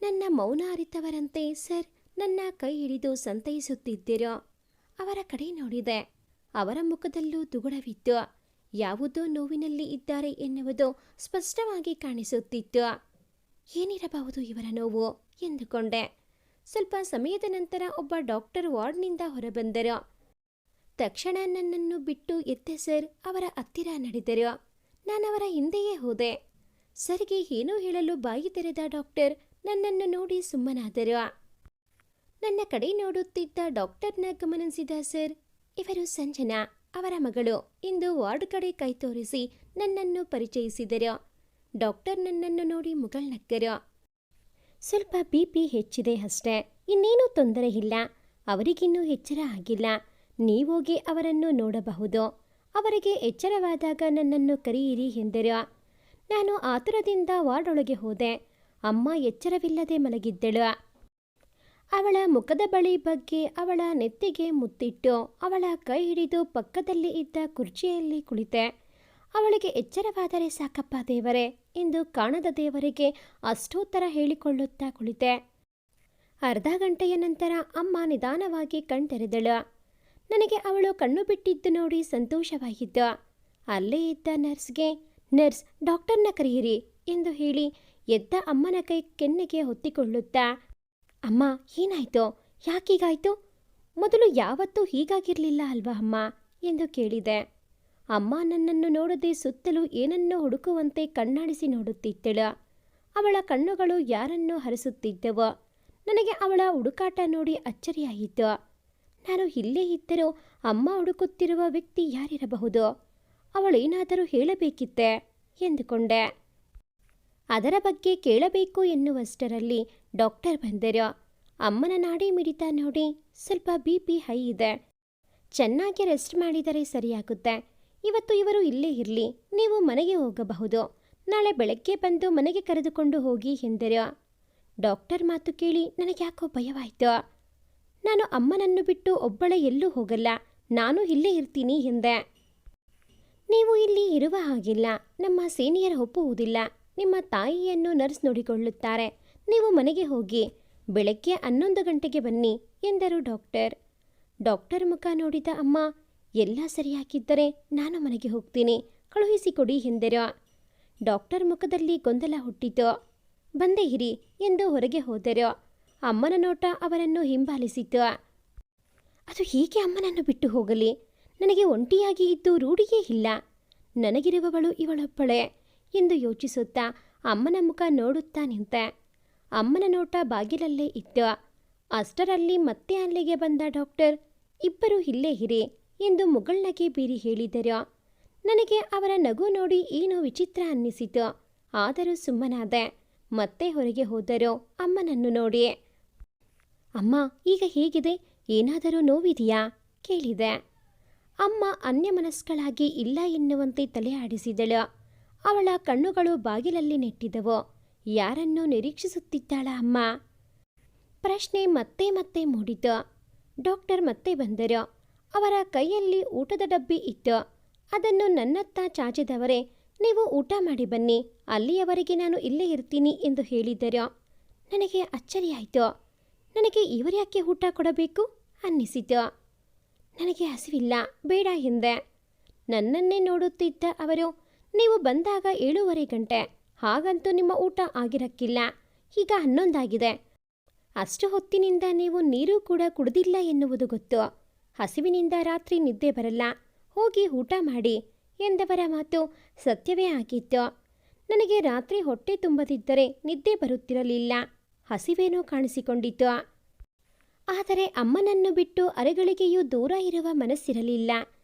[SPEAKER 1] ನನ್ನ ಮೌನ ಅರಿತವರಂತೆ ಸರ್ ನನ್ನ ಕೈ ಹಿಡಿದು ಸಂತೈಸುತ್ತಿದ್ದರು. ಅವರ ಕಡೆ ನೋಡಿದೆ. ಅವರ ಮುಖದಲ್ಲೂ ದುಗುಡವಿತ್ತು. ಯಾವುದೋ ನೋವಿನಲ್ಲಿ ಇದ್ದಾರೆ ಎನ್ನುವುದು ಸ್ಪಷ್ಟವಾಗಿ ಕಾಣಿಸುತ್ತಿತ್ತು. ಏನಿರಬಹುದು ಇವರ ನೋವು ಎಂದುಕೊಂಡೆ. ಸ್ವಲ್ಪ ಸಮಯದ ನಂತರ ಒಬ್ಬ ಡಾಕ್ಟರ್ ವಾರ್ಡ್ನಿಂದ ಹೊರಬಂದರು. ತಕ್ಷಣ ನನ್ನನ್ನು ಬಿಟ್ಟು ಎತ್ತೆ ಸರ್ ಅವರ ಹತ್ತಿರ ನಡೆದರು. ನಾನವರ ಹಿಂದೆಯೇ ಹೋದೆ. ಸರ್ಗೆ ಏನೋ ಹೇಳಲು ಬಾಯಿ ತೆರೆದ ಡಾಕ್ಟರ್ ನನ್ನನ್ನು ನೋಡಿ ಸುಮ್ಮನಾದರು. ನನ್ನ ಕಡೆ ನೋಡುತ್ತಿದ್ದ ಡಾಕ್ಟರ್ನ ಗಮನಿಸಿದ ಸರ್, ಇವರು ಸಂಜನಾ, ಅವರ ಮಗಳು ಎಂದು ವಾರ್ಡ್ ಕಡೆ ಕೈ ತೋರಿಸಿ ನನ್ನನ್ನು ಪರಿಚಯಿಸಿದರು. ಡಾಕ್ಟರ್ ನನ್ನನ್ನು ನೋಡಿ ಮುಗುಳ್ನಕ್ಕರು. ಸ್ವಲ್ಪ BP ಹೆಚ್ಚಿದೆ ಅಷ್ಟೇ, ಇನ್ನೇನೂ ತೊಂದರೆ ಇಲ್ಲ. ಅವರಿಗಿನ್ನೂ ಎಚ್ಚರ ಆಗಿಲ್ಲ. ನೀವೋಗಿ ಅವರನ್ನು ನೋಡಬಹುದು. ಅವರಿಗೆ ಎಚ್ಚರವಾದಾಗ ನನ್ನನ್ನು ಕರೆಯಿರಿ ಎಂದರು. ನಾನು ಆತುರದಿಂದ ವಾರ್ಡ್ ಒಳಗೆ ಹೋದೆ. ಅಮ್ಮ ಎಚ್ಚರವಿಲ್ಲದೆ ಮಲಗಿದ್ದಳು. ಅವಳ ಮುಖದ ಬಳಿ ಬಗ್ಗೆ ಅವಳ ನೆತ್ತಿಗೆ ಮುತ್ತಿಟ್ಟು ಅವಳ ಕೈ ಹಿಡಿದು ಪಕ್ಕದಲ್ಲಿ ಇದ್ದ ಕುರ್ಚಿಯಲ್ಲಿ ಕುಳಿತೆ. ಅವಳಿಗೆ ಎಚ್ಚರವಾದರೆ ಸಾಕಪ್ಪ ದೇವರೇ ಎಂದು ಕಾಣದ ದೇವರಿಗೆ ಅಷ್ಟೋತ್ತರ ಹೇಳಿಕೊಳ್ಳುತ್ತಾ ಕುಳಿತೆ. ಅರ್ಧ ಗಂಟೆಯ ನಂತರ ಅಮ್ಮ ನಿಧಾನವಾಗಿ ಕಣ್ತೆರೆದಳು. ನನಗೆ ಅವಳು ಕಣ್ಣು ಬಿಟ್ಟಿದ್ದು ನೋಡಿ ಸಂತೋಷವಾಗಿದ್ದು, ಅಲ್ಲೇ ಇದ್ದ ನರ್ಸ್ಗೆ, ನರ್ಸ್ ಡಾಕ್ಟರ್ನ ಕರೆಯಿರಿ ಎಂದು ಹೇಳಿ ಎದ್ದ ಅಮ್ಮನ ಕೈ ಕೆನ್ನೆಗೆ ಹೊತ್ತಿಕೊಳ್ಳುತ್ತಾ, ಅಮ್ಮ ಏನಾಯ್ತು, ಯಾಕೀಗಾಯ್ತು? ಮೊದಲು ಯಾವತ್ತೂ ಹೀಗಾಗಿರಲಿಲ್ಲ ಅಲ್ವಾ ಅಮ್ಮ ಎಂದು ಕೇಳಿದೆ. ಅಮ್ಮ ನನ್ನನ್ನು ನೋಡದೆ ಸುತ್ತಲೂ ಏನನ್ನೋ ಹುಡುಕುವಂತೆ ಕಣ್ಣಾಡಿಸಿ ನೋಡುತ್ತಿದ್ದಳು. ಅವಳ ಕಣ್ಣುಗಳು ಯಾರನ್ನೋ ಹರಿಸುತ್ತಿದ್ದವು. ನನಗೆ ಅವಳ ಹುಡುಕಾಟ ನೋಡಿ ಅಚ್ಚರಿಯಾಯಿತು. ನಾನು ಇಲ್ಲೇ ಇದ್ದರೂ ಅಮ್ಮ ಹುಡುಕುತ್ತಿರುವ ವ್ಯಕ್ತಿ ಯಾರಿರಬಹುದು? ಅವಳೇನಾದರೂ ಹೇಳಬೇಕಿತ್ತೆ ಎಂದುಕೊಂಡೆ. ಅದರ ಬಗ್ಗೆ ಕೇಳಬೇಕು ಎನ್ನುವಷ್ಟರಲ್ಲಿ ಡಾಕ್ಟರ್ ಬಂದರು. ಅಮ್ಮನ ನಾಡಿ ಮಿಡಿತ ನೋಡಿ ಸ್ವಲ್ಪ BP ಹೈ ಇದೆ. ಚೆನ್ನಾಗಿ ರೆಸ್ಟ್ ಮಾಡಿದರೆ ಸರಿಯಾಗುತ್ತೆ. ಇವತ್ತು ಇವರು ಇಲ್ಲೇ ಇರಲಿ, ನೀವು ಮನೆಗೆ ಹೋಗಬಹುದು. ನಾಳೆ ಬೆಳಗ್ಗೆ ಬಂದು ಮನೆಗೆ ಕರೆದುಕೊಂಡು ಹೋಗಿ ಎಂದರು. ಡಾಕ್ಟರ್ ಮಾತು ಕೇಳಿ ನನಗ್ಯಾಕೋ ಭಯವಾಯಿತು. ನಾನು ಅಮ್ಮನನ್ನು ಬಿಟ್ಟು ಒಬ್ಬಳೇ ಎಲ್ಲೂ ಹೋಗಲ್ಲ, ನಾನು ಇಲ್ಲೇ ಇರ್ತೀನಿ ಎಂದೆ. ನೀವು ಇಲ್ಲಿ ಇರುವ ಹಾಗಿಲ್ಲ, ನಮ್ಮ ಸೀನಿಯರ್ ಒಪ್ಪುವುದಿಲ್ಲ. ನಿಮ್ಮ ತಾಯಿಯನ್ನು ನರ್ಸ್ ನೋಡಿಕೊಳ್ಳುತ್ತಾರೆ. ನೀವು ಮನೆಗೆ ಹೋಗಿ, ಬೆಳಗ್ಗೆ 11 ಗಂಟೆಗೆ ಬನ್ನಿ ಎಂದರು ಡಾಕ್ಟರ್. ಡಾಕ್ಟರ್ ಮುಖ ನೋಡಿದ ಅಮ್ಮ, ಎಲ್ಲ ಸರಿಯಾಗಿದ್ದರೆ ನಾನು ಮನೆಗೆ ಹೋಗ್ತೀನಿ, ಕಳುಹಿಸಿಕೊಡಿ ಎಂದರು. ಡಾಕ್ಟರ್ ಮುಖದಲ್ಲಿ ಗೊಂದಲ ಹುಟ್ಟಿತು. ಬಂದೇ ಇರಿ ಎಂದು ಹೊರಗೆ ಹೋದರು. ಅಮ್ಮನ ನೋಟ ಅವರನ್ನು ಹಿಂಬಾಲಿಸಿತು. ಅದು ಹೀಗೆ ಅಮ್ಮನನ್ನು ಬಿಟ್ಟು ಹೋಗಲಿ? ನನಗೆ ಒಂಟಿಯಾಗಿ ಇದ್ದು ರೂಢಿಯೇ ಇಲ್ಲ. ನನಗಿರುವವಳು ಇವಳೊಬ್ಬಳೇ ಎಂದು ಯೋಚಿಸುತ್ತಾ ಅಮ್ಮನ ಮುಖ ನೋಡುತ್ತಾ ನಿಂತೆ. ಅಮ್ಮನ ನೋಟ ಬಾಗಿಲಲ್ಲೇ ಇತ್ತು. ಅಷ್ಟರಲ್ಲಿ ಮತ್ತೆ ಅಲ್ಲಿಗೆ ಬಂದ ಡಾಕ್ಟರ್, ಇಬ್ಬರು ಇಲ್ಲೇ ಇರಿ ಎಂದು ಮುಗುಳ್ನಗೆ ಬೀರಿ ಹೇಳಿದರು. ನನಗೆ ಅವರ ನಗು ನೋಡಿ ಏನೋ ವಿಚಿತ್ರ ಅನ್ನಿಸಿತು. ಆದರೂ ಸುಮ್ಮನಾದೆ. ಮತ್ತೆ ಹೊರಗೆ ಹೋದರು ಅಮ್ಮನನ್ನು ನೋಡಿ. ಅಮ್ಮ ಈಗ ಹೇಗಿದೆ? ಏನಾದರೂ ನೋವಿದೆಯಾ ಕೇಳಿದೆ. ಅಮ್ಮ ಅನ್ಯಮನಸ್ಕಳಾಗಿ ಇಲ್ಲ ಎನ್ನುವಂತೆ ತಲೆ ಆಡಿಸಿದಳು. ಅವಳ ಕಣ್ಣುಗಳು ಬಾಗಿಲಲ್ಲಿ ನೆಟ್ಟಿದ್ದವು. ಯಾರನ್ನೋ ನಿರೀಕ್ಷಿಸುತ್ತಿದ್ದಾಳ ಅಮ್ಮ? ಪ್ರಶ್ನೆ ಮತ್ತೆ ಮತ್ತೆ ಮೂಡಿತು. ಡಾಕ್ಟರ್ ಮತ್ತೆ ಬಂದರು. ಅವರ ಕೈಯಲ್ಲಿ ಊಟದ ಡಬ್ಬಿ ಇತ್ತು. ಅದನ್ನು ನನ್ನತ್ತ ಚಾಚಿದವರೇ, ನೀವು ಊಟ ಮಾಡಿ ಬನ್ನಿ, ಅಲ್ಲಿಯವರೆಗೆ ನಾನು ಇಲ್ಲೇ ಇರ್ತೀನಿ ಎಂದು ಹೇಳಿದರು. ನನಗೆ ಅಚ್ಚರಿಯಾಯಿತು. ನನಗೆ ಇವರ್ಯಾಕೆ ಊಟ ಕೊಡಬೇಕು ಅನ್ನಿಸಿತು. ನನಗೆ ಹಸಿವಿಲ್ಲ, ಬೇಡ ಎಂದೆ. ನನ್ನನ್ನೇ ನೋಡುತ್ತಿದ್ದ ಅವರು, ನೀವು ಬಂದಾಗ 7:30 ಗಂಟೆ, ಹಾಗಂತೂ ನಿಮ್ಮ ಊಟ ಆಗಿರಕ್ಕಿಲ್ಲ. ಈಗ 11 ಆಗಿದೆ. ಅಷ್ಟು ಹೊತ್ತಿನಿಂದ ನೀವು ನೀರು ಕೂಡ ಕುಡಿದಿಲ್ಲ ಎನ್ನುವುದು ಗೊತ್ತು. ಹಸಿವಿನಿಂದ ರಾತ್ರಿ ನಿದ್ದೆ ಬರಲ್ಲ, ಹೋಗಿ ಊಟ ಮಾಡಿ ಎಂದವರ ಮಾತು ಸತ್ಯವೇ ಆಗಿತ್ತು. ನನಗೆ ರಾತ್ರಿ ಹೊಟ್ಟೆ ತುಂಬದಿದ್ದರೆ ನಿದ್ದೆ ಬರುತ್ತಿರಲಿಲ್ಲ. ಹಸಿವೇನೋ ಕಾಣಿಸಿಕೊಂಡಿತ್ತು. ಆದರೆ ಅಮ್ಮನನ್ನು ಬಿಟ್ಟು ಅರೆಗಳಿಗೆಯೂ ದೂರ ಇರುವ ಮನಸ್ಸಿರಲಿಲ್ಲ.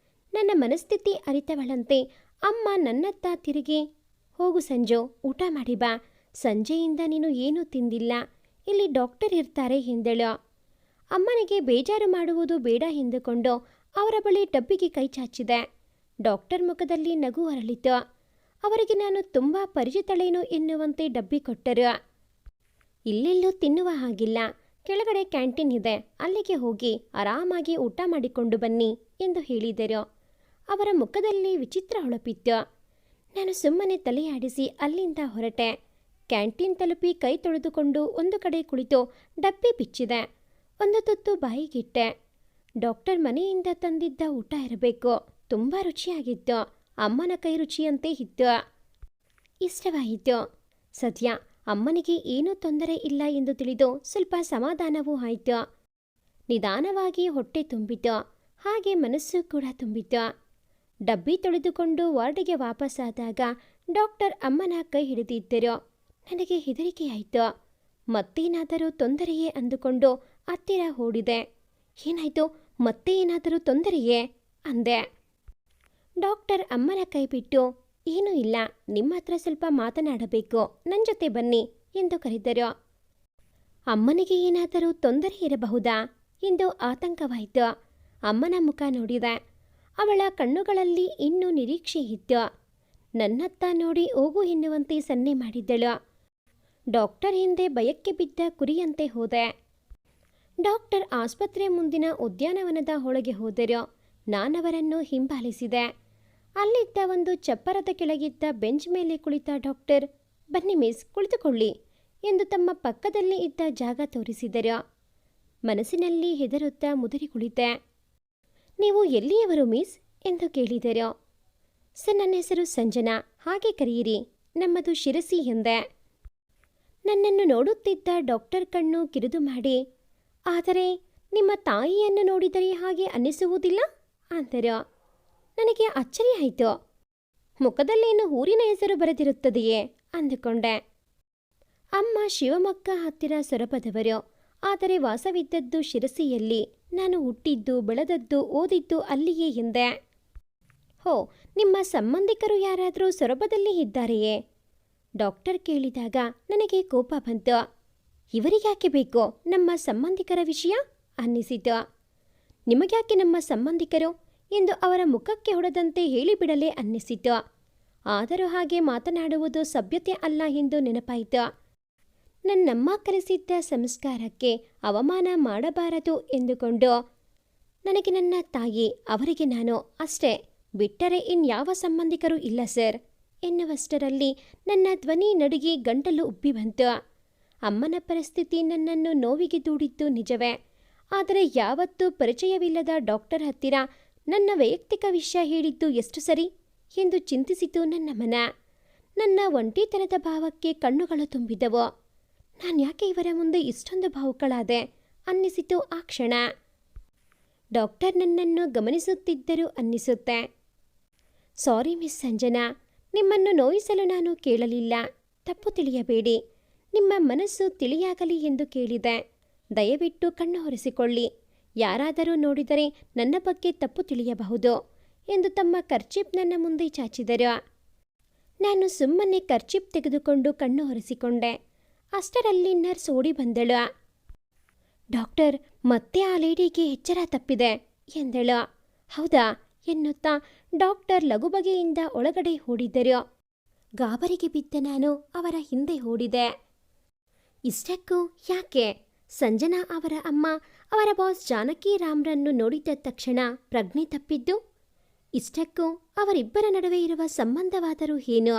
[SPEAKER 1] ನನ್ನ ಮನಸ್ಥಿತಿ ಅರಿತವಳಂತೆ ಅಮ್ಮ ನನ್ನತ್ತ ತಿರುಗಿ, ಹೋಗು ಸಂಜು, ಊಟ ಮಾಡಿ ಬಾ. ಸಂಜೆಯಿಂದ ನೀನು ಏನೂ ತಿಂದಿಲ್ಲ, ಇಲ್ಲಿ ಡಾಕ್ಟರ್ ಇರ್ತಾರೆ ಎಂದಳು. ಅಮ್ಮನಿಗೆ ಬೇಜಾರು ಮಾಡುವುದು ಬೇಡ ಎಂದುಕೊಂಡು ಅವರ ಬಳಿ ಡಬ್ಬಿಗೆ ಕೈ ಚಾಚಿದೆ. ಡಾಕ್ಟರ್ ಮುಖದಲ್ಲಿ ನಗು ಅರಳಿತು. ಅವರಿಗೆ ನಾನು ತುಂಬ ಪರಿಚಿತಳೇನು ಎನ್ನುವಂತೆ ಡಬ್ಬಿ ಕೊಟ್ಟರು. ಇಲ್ಲೆಲ್ಲೂ ತಿನ್ನುವ ಹಾಗಿಲ್ಲ, ಕೆಳಗಡೆ ಕ್ಯಾಂಟೀನ್ ಇದೆ, ಅಲ್ಲಿಗೆ ಹೋಗಿ ಆರಾಮಾಗಿ ಊಟ ಮಾಡಿಕೊಂಡು ಬನ್ನಿ ಎಂದು ಹೇಳಿದರು. ಅವರ ಮುಖದಲ್ಲಿ ವಿಚಿತ್ರ ಹೊಳಪಿತ್ತು. ನಾನು ಸುಮ್ಮನೆ ತಲೆಯಾಡಿಸಿ ಅಲ್ಲಿಂದ ಹೊರಟೆ. ಕ್ಯಾಂಟೀನ್ ತಲುಪಿ ಕೈ ತೊಳೆದುಕೊಂಡು ಒಂದು ಕಡೆ ಕುಳಿತು ಡಬ್ಬಿ ಬಿಚ್ಚಿದೆ. ಒಂದು ತುತ್ತು ಬಾಯಿಗಿಟ್ಟೆ. ಡಾಕ್ಟರ್ ಮನೆಯಿಂದ ತಂದಿದ್ದ ಊಟ ಇರಬೇಕು. ತುಂಬ ರುಚಿಯಾಗಿತ್ತು. ಅಮ್ಮನ ಕೈ ರುಚಿಯಂತೆ ಇತ್ತು. ಇಷ್ಟವಾಯಿತು. ಸದ್ಯ ಅಮ್ಮನಿಗೆ ಏನೂ ತೊಂದರೆ ಇಲ್ಲ ಎಂದು ತಿಳಿದು ಸ್ವಲ್ಪ ಸಮಾಧಾನವೂ ಆಯಿತು. ನಿಧಾನವಾಗಿ ಹೊಟ್ಟೆ ತುಂಬಿತು. ಹಾಗೆ ಮನಸ್ಸು ಕೂಡ ತುಂಬಿತು. ಡಬ್ಬಿ ತೊಳೆದುಕೊಂಡು ವಾರ್ಡಿಗೆ ವಾಪಸ್ಸಾದಾಗ ಡಾಕ್ಟರ್ ಅಮ್ಮನ ಕೈ ಹಿಡಿದಿದ್ದರು. ನನಗೆ ಹೆದರಿಕೆಯಾಯಿತು. ಮತ್ತೇನಾದರೂ ತೊಂದರೆಯೇ ಅಂದುಕೊಂಡು ಹತ್ತಿರ ಓಡಿದೆ. ಏನಾಯಿತು, ಮತ್ತೆ ಏನಾದರೂ ತೊಂದರೆಯೇ ಅಂದೆ. ಡಾಕ್ಟರ್ ಅಮ್ಮನ ಕೈ ಬಿಟ್ಟು, ಏನೂ ಇಲ್ಲ, ನಿಮ್ಮ ಹತ್ರ ಸ್ವಲ್ಪ ಮಾತನಾಡಬೇಕು, ನನ್ನ ಜೊತೆ ಬನ್ನಿ ಎಂದು ಕರೆದರು. ಅಮ್ಮನಿಗೆ ಏನಾದರೂ ತೊಂದರೆ ಇರಬಹುದಾ ಎಂದು ಆತಂಕವಾಯಿತು. ಅಮ್ಮನ ಮುಖ ನೋಡಿದೆ. ಅವಳ ಕಣ್ಣುಗಳಲ್ಲಿ ಇನ್ನೂ ನಿರೀಕ್ಷೆ ಇತ್ತು. ನನ್ನತ್ತ ನೋಡಿ ಹೋಗು ಎನ್ನುವಂತೆ ಸನ್ನೆ ಮಾಡಿದ್ದಳು. ಡಾಕ್ಟರ್ ಹಿಂದೆ ಭಯಕ್ಕೆ ಬಿದ್ದ ಕುರಿಯಂತೆ ಹೋದೆ. ಡಾಕ್ಟರ್ ಆಸ್ಪತ್ರೆ ಮುಂದಿನ ಉದ್ಯಾನವನದ ಒಳಗೆ ಹೋದರು. ನಾನವರನ್ನು ಹಿಂಬಾಲಿಸಿದೆ. ಅಲ್ಲಿದ್ದ ಒಂದು ಚಪ್ಪರದ ಕೆಳಗಿದ್ದ ಬೆಂಚ್ ಮೇಲೆ ಕುಳಿತ ಡಾಕ್ಟರ್, ಬನ್ನಿ ಮಿಸ್, ಕುಳಿತುಕೊಳ್ಳಿ ಎಂದು ತಮ್ಮ ಪಕ್ಕದಲ್ಲಿ ಇದ್ದ ಜಾಗ ತೋರಿಸಿದರು. ಮನಸ್ಸಿನಲ್ಲಿ ಹೆದರುತ್ತಾ ಮುದುರಿ ಕುಳಿತೆ. ನೀವು ಎಲ್ಲಿಯವರು ಮಿಸ್ ಎಂದು ಕೇಳಿದರು. ಸರ್, ನನ್ನ ಹೆಸರು ಸಂಜನಾ, ಹಾಗೆ ಕರೆಯಿರಿ, ನಮ್ಮದು ಶಿರಸಿ ಎಂದೆ. ನನ್ನನ್ನು ನೋಡುತ್ತಿದ್ದ ಡಾಕ್ಟರ್ ಕಣ್ಣು ಕಿರಿದು ಮಾಡಿ, ಆದರೆ ನಿಮ್ಮ ತಾಯಿಯನ್ನು ನೋಡಿದರೆ ಹಾಗೆ ಅನ್ನಿಸುವುದಿಲ್ಲ ಅಂದರು. ನನಗೆ ಅಚ್ಚರಿಯಾಯಿತು. ಮುಖದಲ್ಲೇನು ಊರಿನ ಹೆಸರು ಬರೆದಿರುತ್ತದೆಯೇ ಅಂದುಕೊಂಡೆ. ಅಮ್ಮ ಶಿವಮೊಗ್ಗ ಹತ್ತಿರ ಸೊರಬದವರು, ಆದರೆ ವಾಸವಿದ್ದದ್ದು ಶಿರಸಿಯಲ್ಲಿ. ನಾನು ಹುಟ್ಟಿದ್ದು, ಬೆಳೆದದ್ದು, ಓದಿದ್ದು ಅಲ್ಲಿಯೇ ಎಂದೆ. ಹೋ, ನಿಮ್ಮ ಸಂಬಂಧಿಕರು ಯಾರಾದರೂ ಸೊರಬದಲ್ಲಿ ಇದ್ದಾರೆಯೇ ಡಾಕ್ಟರ್ ಕೇಳಿದಾಗ ನನಗೆ ಕೋಪ ಬಂತು. ಇವರಿಗ್ಯಾಕೆ ಬೇಕು ನಮ್ಮ ಸಂಬಂಧಿಕರ ವಿಷಯ ಅನ್ನಿಸಿತು. ನಿಮಗ್ಯಾಕೆ ನಮ್ಮ ಸಂಬಂಧಿಕರು ಎಂದು ಅವರ ಮುಖಕ್ಕೆ ಹೊಡೆದಂತೆ ಹೇಳಿಬಿಡಲೇ ಅನ್ನಿಸಿತು. ಆದರೂ ಹಾಗೆ ಮಾತನಾಡುವುದು ಸಭ್ಯತೆ ಅಲ್ಲ ಎಂದು ನೆನಪಾಯಿತು. ನನ್ನಮ್ಮ ಕಲಿಸಿದ್ದ ಸಂಸ್ಕಾರಕ್ಕೆ ಅವಮಾನ ಮಾಡಬಾರದು ಎಂದುಕೊಂಡು, ನನಗೆ ನನ್ನ ತಾಯಿ, ಅವರಿಗೆ ನಾನು, ಅಷ್ಟೇ, ಬಿಟ್ಟರೆ ಇನ್ಯಾವ ಸಂಬಂಧಿಕರು ಇಲ್ಲ ಸರ್ ಎನ್ನುವಷ್ಟರಲ್ಲಿ ನನ್ನ ಧ್ವನಿ ನಡುಗಿ ಗಂಟಲು ಉಬ್ಬಿ ಬಂತು. ಅಮ್ಮನ ಪರಿಸ್ಥಿತಿ ನನ್ನನ್ನು ನೋವಿಗೆ ದೂಡಿದ್ದು ನಿಜವೇ. ಆದರೆ ಯಾವತ್ತೂ ಪರಿಚಯವಿಲ್ಲದ ಡಾಕ್ಟರ್ ಹತ್ತಿರ ನನ್ನ ವೈಯಕ್ತಿಕ ವಿಷಯ ಹೇಳಿದ್ದು ಎಷ್ಟು ಸರಿ ಎಂದು ಚಿಂತಿಸಿತು ನನ್ನ ಮನ. ನನ್ನ ಒಂಟಿತನದ ಭಾವಕ್ಕೆ ಕಣ್ಣುಗಳು ತುಂಬಿದವು. ನಾನ್ಯಾಕೆ ಇವರ ಮುಂದೆ ಇಷ್ಟೊಂದು ಭಾವುಕಳಾದೆ ಅನ್ನಿಸಿತು ಆ ಕ್ಷಣ. ಡಾಕ್ಟರ್ ನನ್ನನ್ನು ಗಮನಿಸುತ್ತಿದ್ದರು ಅನ್ನಿಸುತ್ತೆ. ಸಾರಿ ಮಿಸ್ ಸಂಜನಾ, ನಿಮ್ಮನ್ನು ನೋಯಿಸಲು ನಾನು ಕೇಳಲಿಲ್ಲ, ತಪ್ಪು ತಿಳಿಯಬೇಡಿ. ನಿಮ್ಮ ಮನಸ್ಸು ತಿಳಿಯಾಗಲಿ ಎಂದು ಕೇಳಿದೆ. ದಯವಿಟ್ಟು ಕಣ್ಣು ಒರೆಸಿಕೊಳ್ಳಿ. ಯಾರಾದರೂ ನೋಡಿದರೆ ನನ್ನ ಬಗ್ಗೆ ತಪ್ಪು ತಿಳಿಯಬಹುದು ಎಂದು ತಮ್ಮ ಕರ್ಚಿಪ್ ನನ್ನ ಮುಂದೆ ಚಾಚಿದರು. ನಾನು ಸುಮ್ಮನೆ ಕರ್ಚಿಪ್ ತೆಗೆದುಕೊಂಡು ಕಣ್ಣು ಒರೆಸಿಕೊಂಡೆ. ಅಷ್ಟರಲ್ಲಿ ನರ್ಸ್ ಓಡಿ ಬಂದಳು. ಡಾಕ್ಟರ್, ಮತ್ತೆ ಆ ಲೇಡಿಗೆ ಎಚ್ಚರ ತಪ್ಪಿದೆ ಎಂದಳು. ಹೌದಾ ಎನ್ನುತ್ತಾ ಡಾಕ್ಟರ್ ಲಘುಬಗೆಯಿಂದ ಒಳಗಡೆ ಓಡಿದರು. ಗಾಬರಿಗೆ ಬಿದ್ದ ನಾನು ಅವರ ಹಿಂದೆ ಓಡಿದೆ. ಇಷ್ಟಕ್ಕೂ ಯಾಕೆ? ಸಂಜನಾ ಅವರ ಅಮ್ಮ ಅವರ ಬಾಸ್ ಜಾನಕಿ ರಾಮ್ರನ್ನು ನೋಡಿದ ತಕ್ಷಣ ಪ್ರಜ್ಞೆ ತಪ್ಪಿದ್ದು. ಇಷ್ಟಕ್ಕೂ ಅವರಿಬ್ಬರ ನಡುವೆ ಇರುವ ಸಂಬಂಧವಾದರೂ ಏನು?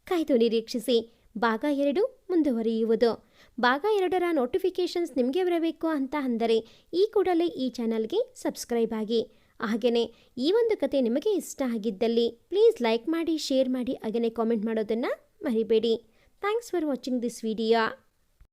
[SPEAKER 1] ಕಾಯ್ದು ನಿರೀಕ್ಷಿಸಿ. ಭಾಗ 2 ಮುಂದುವರಿಯುವುದು. ಭಾಗ 2ರ ನೋಟಿಫಿಕೇಷನ್ಸ್ ನಿಮಗೆ ಬರಬೇಕು ಅಂತ ಅಂದರೆ ಈ ಕೂಡಲೇ ಈ ಚಾನಲ್ಗೆ ಸಬ್ಸ್ಕ್ರೈಬ್ ಆಗಿ. ಹಾಗೆಯೇ ಈ ಒಂದು ಕತೆ ನಿಮಗೆ ಇಷ್ಟ ಆಗಿದ್ದಲ್ಲಿ ಪ್ಲೀಸ್ ಲೈಕ್ ಮಾಡಿ, ಶೇರ್ ಮಾಡಿ, ಹಾಗೆಯೇ ಕಾಮೆಂಟ್ ಮಾಡೋದನ್ನು ಮರಿಬೇಡಿ. Thanks for watching this video.